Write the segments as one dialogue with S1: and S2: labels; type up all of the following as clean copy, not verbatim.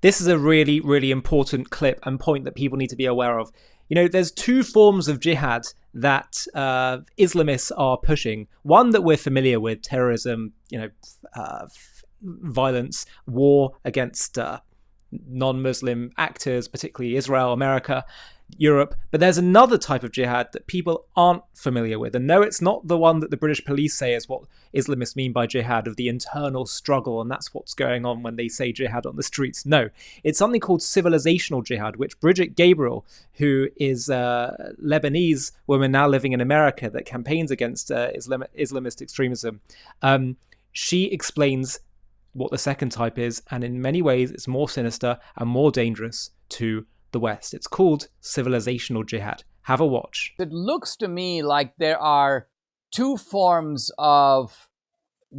S1: this is a really, really important clip and point that people need to be aware of. There's two forms of jihad that Islamists are pushing. One that we're familiar with, terrorism, violence, war against non-Muslim actors, particularly Israel, America, Europe. But there's another type of jihad that people aren't familiar with. And no, it's not the one that the British police say is what Islamists mean by jihad, of the internal struggle, and that's what's going on when they say jihad on the streets. No, it's something called civilizational jihad, which Brigitte Gabriel, who is a Lebanese woman now living in America that campaigns against Islamist extremism, she explains what the second type is, and in many ways it's more sinister and more dangerous to the West. It's called civilizational jihad. Have a watch.
S2: It looks to me like there are two forms of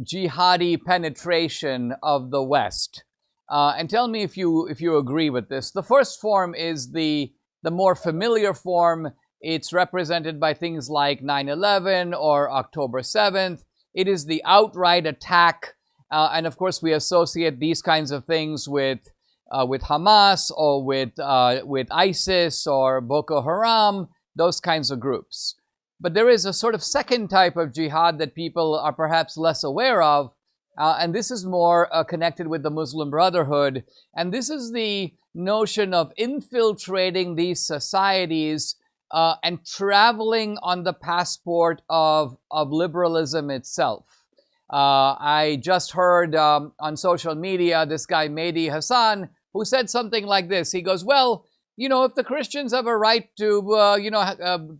S2: jihadi penetration of the West. And tell me if you agree with this. The first form is the more familiar form. It's represented by things like 9/11 or October 7th. It is the outright attack. And of course, we associate these kinds of things with Hamas or with ISIS or Boko Haram, those kinds of groups. But there is a sort of second type of jihad that people are perhaps less aware of, and this is more connected with the Muslim Brotherhood. And this is the notion of infiltrating these societies and traveling on the passport of liberalism itself. I just heard on social media this guy Mehdi Hassan, who said something like this. He goes, well, if the Christians have a right to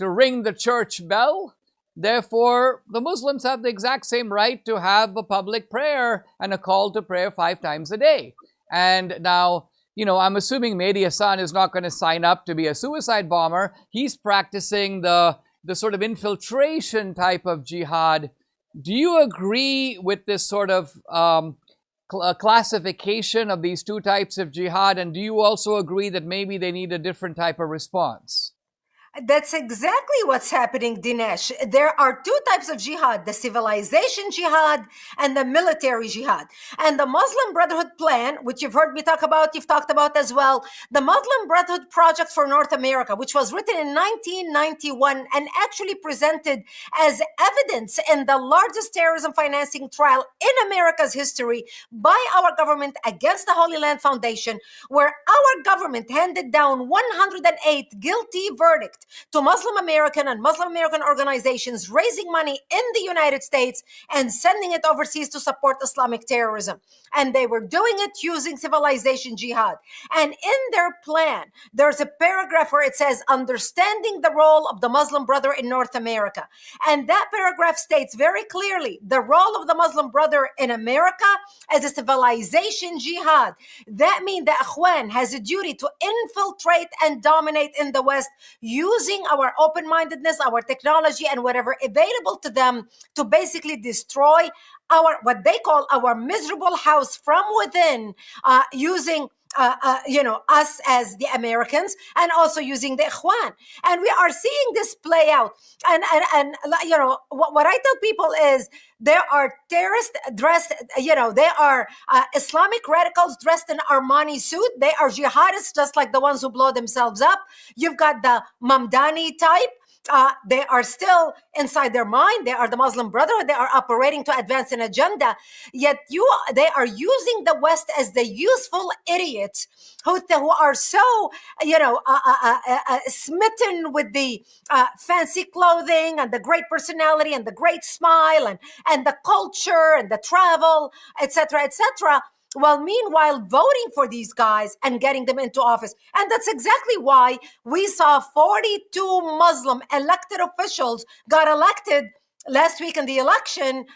S2: ring the church bell, therefore the Muslims have the exact same right to have a public prayer and a call to prayer 5 times a day. And now, I'm assuming Mehdi Hassan is not going to sign up to be a suicide bomber. He's practicing the sort of infiltration type of jihad. Do you agree with this sort of classification of these two types of jihad? And do you also agree that maybe they need a different type of response?
S3: That's exactly what's happening, Dinesh. There are two types of jihad, the civilization jihad and the military jihad. And the Muslim Brotherhood plan, which you've heard me talk about, you've talked about as well, the Muslim Brotherhood Project for North America, which was written in 1991 and actually presented as evidence in the largest terrorism financing trial in America's history by our government against the Holy Land Foundation, where our government handed down 108 guilty verdicts to Muslim American and Muslim American organizations raising money in the United States and sending it overseas to support Islamic terrorism. And they were doing it using civilization jihad. And in their plan, there's a paragraph where it says, understanding the role of the Muslim Brother in North America. And that paragraph states very clearly the role of the Muslim Brother in America as a civilization jihad. That means the Ikhwan has a duty to infiltrate and dominate in the West, using our open-mindedness, our technology, and whatever available to them to basically destroy our, what they call our miserable house from within, using us as the Americans, and also using the Ikhwan. And we are seeing this play out. And what I tell people is there are terrorists dressed, they are Islamic radicals dressed in Armani suit. They are jihadists just like the ones who blow themselves up. You've got the Mamdani type. They are still inside their mind. They are the Muslim Brotherhood. They are operating to advance an agenda. Yet they are using the West as the useful idiots who are so, smitten with the fancy clothing and the great personality and the great smile and the culture and the travel, etc., etc. Well, meanwhile, voting for these guys and getting them into office. And that's exactly why we saw 42 Muslim elected officials got elected last week in the election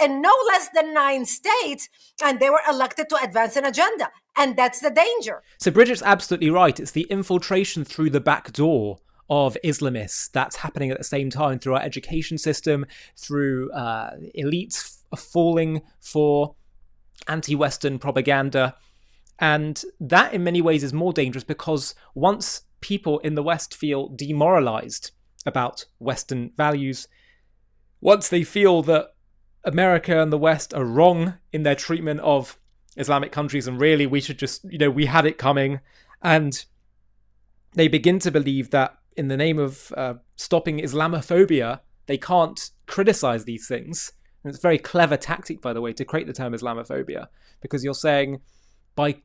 S3: in no less than 9 states, and they were elected to advance an agenda. And that's the danger.
S1: So Bridget's absolutely right. It's the infiltration through the back door of Islamists that's happening at the same time through our education system, through elites falling for anti-Western propaganda. And that in many ways is more dangerous because once people in the West feel demoralized about Western values, once they feel that America and the West are wrong in their treatment of Islamic countries, and really we should just, we had it coming. And they begin to believe that in the name of stopping Islamophobia, they can't criticize these things. And it's a very clever tactic, by the way, to create the term Islamophobia, because you're saying by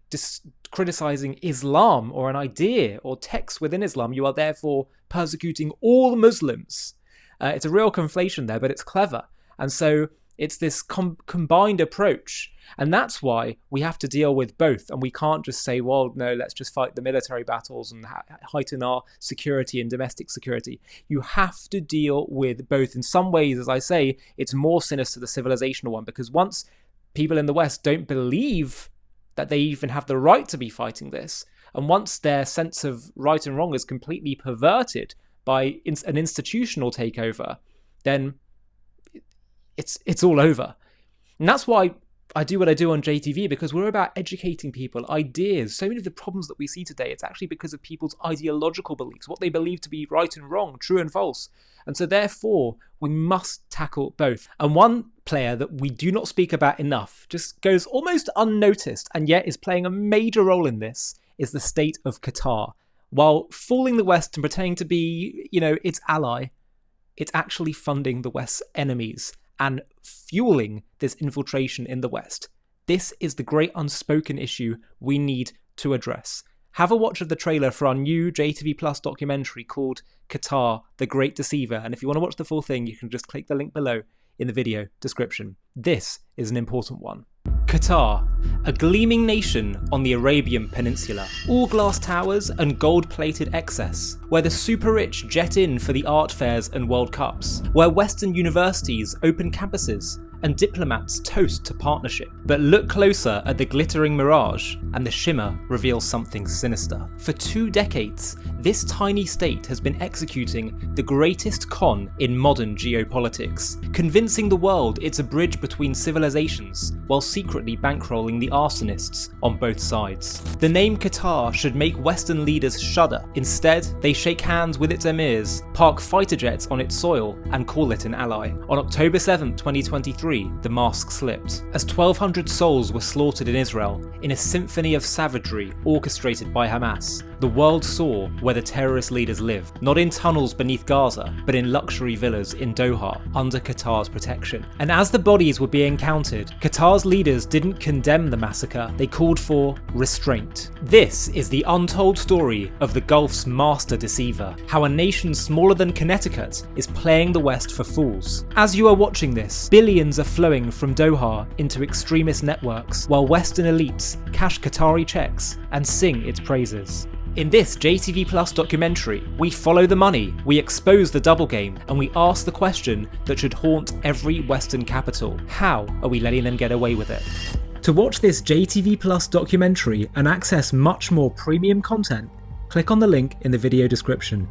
S1: criticizing Islam or an idea or text within Islam, you are therefore persecuting all Muslims. It's a real conflation there, but it's clever. And so it's this combined approach. And that's why we have to deal with both. And we can't just say, well, no, let's just fight the military battles and heighten our security and domestic security. You have to deal with both. In some ways, as I say, it's more sinister, the civilizational one, because once people in the West don't believe that they even have the right to be fighting this, and once their sense of right and wrong is completely perverted by an institutional takeover, then it's all over. And that's why I do what I do on JTV, because we're about educating people, ideas. So many of the problems that we see today, it's actually because of people's ideological beliefs, what they believe to be right and wrong, true and false. And so therefore, we must tackle both. And one player that we do not speak about enough, just goes almost unnoticed, and yet is playing a major role in this, is the state of Qatar. While fooling the West and pretending to be, its ally, it's actually funding the West's enemies and fueling this infiltration in the West. This is the great unspoken issue we need to address. Have a watch of the trailer for our new JTV Plus documentary called Qatar, the Great Deceiver. And if you want to watch the full thing, you can just click the link below in the video description. This is an important one. Qatar, a gleaming nation on the Arabian Peninsula. All glass towers and gold-plated excess, where the super-rich jet in for the art fairs and World Cups, where Western universities open campuses and diplomats toast to partnership. But look closer at the glittering mirage, and the shimmer reveals something sinister. For 2 decades, this tiny state has been executing the greatest con in modern geopolitics, convincing the world it's a bridge between civilizations, while secretly bankrolling the arsonists on both sides. The name Qatar should make Western leaders shudder. Instead, they shake hands with its emirs, park fighter jets on its soil, and call it an ally. On October 7, 2023, the mask slipped, as 1,200 souls were slaughtered in Israel in a symphony of savagery orchestrated by Hamas. The world saw where the terrorist leaders live, not in tunnels beneath Gaza, but in luxury villas in Doha, under Qatar's protection. And as the bodies were being counted, Qatar's leaders didn't condemn the massacre, they called for restraint. This is the untold story of the Gulf's master deceiver, how a nation smaller than Connecticut is playing the West for fools. As you are watching this, billions are flowing from Doha into extremist networks, while Western elites cash Qatari checks and sing its praises. In this JTV Plus documentary, we follow the money, we expose the double game, and we ask the question that should haunt every Western capital. How are we letting them get away with it? To watch this JTV Plus documentary and access much more premium content, click on the link in the video description.